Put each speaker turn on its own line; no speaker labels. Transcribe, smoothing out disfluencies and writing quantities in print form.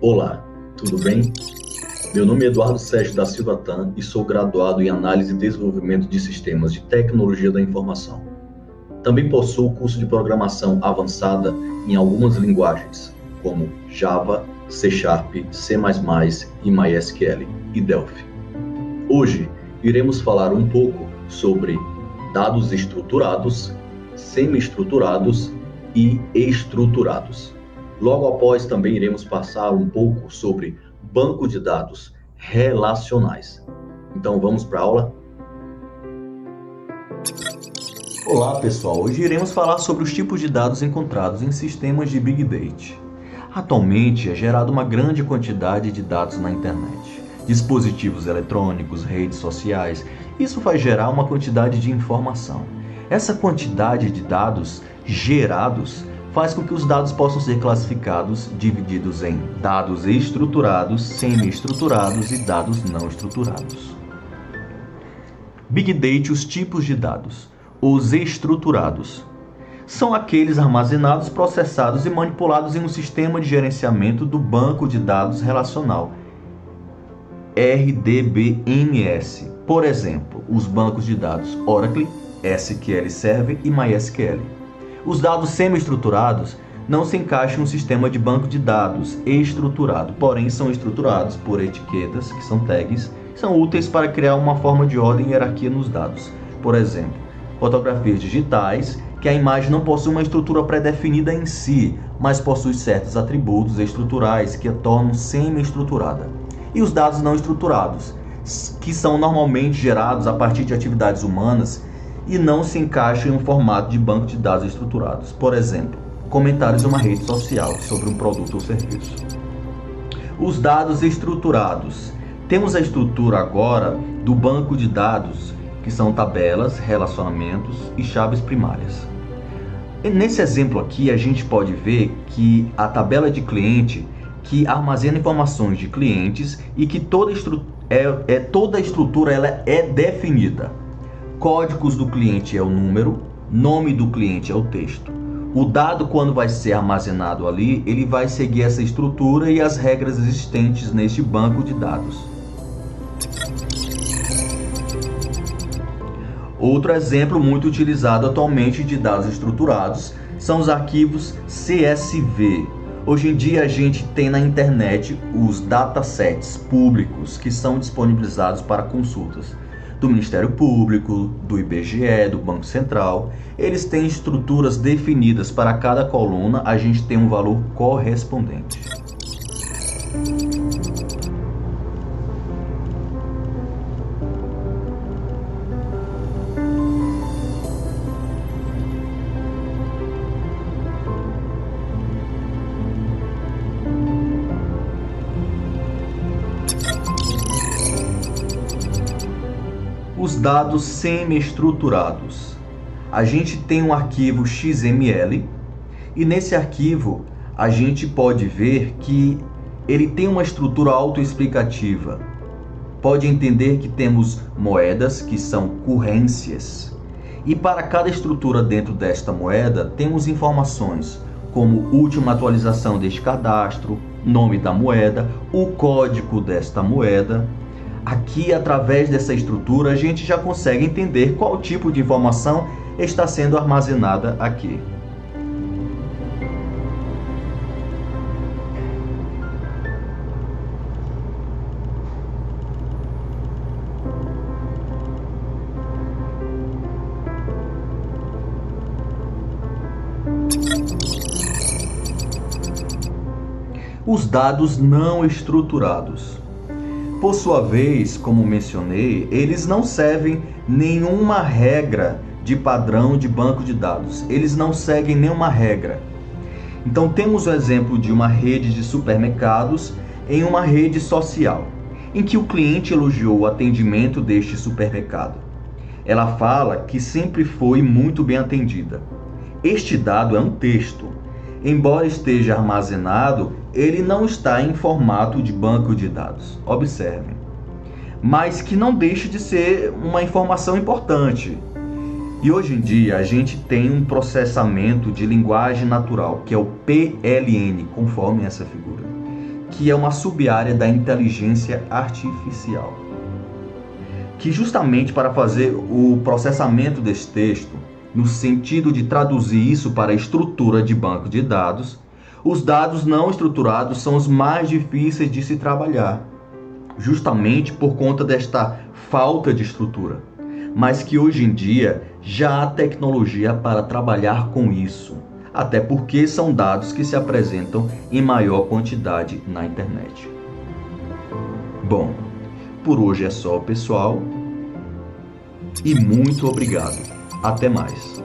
Olá, tudo bem? Meu nome é Eduardo Sérgio da Silva Tan e sou graduado em Análise e Desenvolvimento de Sistemas de Tecnologia da Informação. Também possuo curso de programação avançada em algumas linguagens, como Java, C Sharp, C++ e MySQL e Delphi. Hoje, iremos falar um pouco sobre dados estruturados, semi-estruturados e estruturados. Logo após, também iremos passar um pouco sobre banco de dados relacionais. Então, vamos para a aula? Olá, pessoal! Hoje iremos falar sobre os tipos de dados encontrados em sistemas de Big Data. Atualmente, é gerada uma grande quantidade de dados na internet. Dispositivos eletrônicos, redes sociais, isso vai gerar uma quantidade de informação. Essa quantidade de dados gerados faz com que os dados possam ser classificados, divididos em dados estruturados, semi-estruturados e dados não estruturados. Big Data, os tipos de dados. Os estruturados são aqueles armazenados, processados e manipulados em um sistema de gerenciamento do banco de dados relacional, RDBMS. Por exemplo, os bancos de dados Oracle, SQL Server e MySQL. Os dados semi-estruturados não se encaixam em um sistema de banco de dados estruturado, porém são estruturados por etiquetas, que são tags, que são úteis para criar uma forma de ordem e hierarquia nos dados. Por exemplo, fotografias digitais, que a imagem não possui uma estrutura pré-definida em si, mas possui certos atributos estruturais que a tornam semi-estruturada. E os dados não estruturados, que são normalmente gerados a partir de atividades humanas e não se encaixam em um formato de banco de dados estruturados. Por exemplo, comentários em uma rede social sobre um produto ou serviço. Os dados estruturados. Temos a estrutura agora do banco de dados, que são tabelas, relacionamentos e chaves primárias. E nesse exemplo aqui, a gente pode ver que a tabela de cliente que armazena informações de clientes e que toda a estrutura ela é definida. Códigos do cliente é o número, nome do cliente é o texto. O dado, quando vai ser armazenado ali, ele vai seguir essa estrutura e as regras existentes neste banco de dados. Outro exemplo muito utilizado atualmente de dados estruturados são os arquivos CSV. Hoje em dia a gente tem na internet os datasets públicos que são disponibilizados para consultas do Ministério Público, do IBGE, do Banco Central. Eles têm estruturas definidas para cada coluna, a gente tem um valor correspondente. Os dados semi-estruturados. A gente tem um arquivo XML e nesse arquivo a gente pode ver que ele tem uma estrutura autoexplicativa. Pode entender que temos moedas que são currências e para cada estrutura dentro desta moeda temos informações como última atualização deste cadastro, nome da moeda, o código desta moeda. Aqui, através dessa estrutura, a gente já consegue entender qual tipo de informação está sendo armazenada aqui. Os dados não estruturados. Por sua vez, como mencionei, eles não servem nenhuma regra de padrão de banco de dados. Eles não seguem nenhuma regra. Então temos o exemplo de uma rede de supermercados em uma rede social, em que o cliente elogiou o atendimento deste supermercado. Ela fala que sempre foi muito bem atendida. Este dado é um texto. Embora esteja armazenado, ele não está em formato de banco de dados. Observem. Mas que não deixa de ser uma informação importante. E hoje em dia a gente tem um processamento de linguagem natural, que é o PLN, conforme essa figura, que é uma sub-área da inteligência artificial, que justamente para fazer o processamento desse texto, no sentido de traduzir isso para a estrutura de banco de dados, os dados não estruturados são os mais difíceis de se trabalhar, justamente por conta desta falta de estrutura, mas que hoje em dia já há tecnologia para trabalhar com isso, até porque são dados que se apresentam em maior quantidade na internet. Bom, por hoje é só, pessoal, e muito obrigado. Até mais.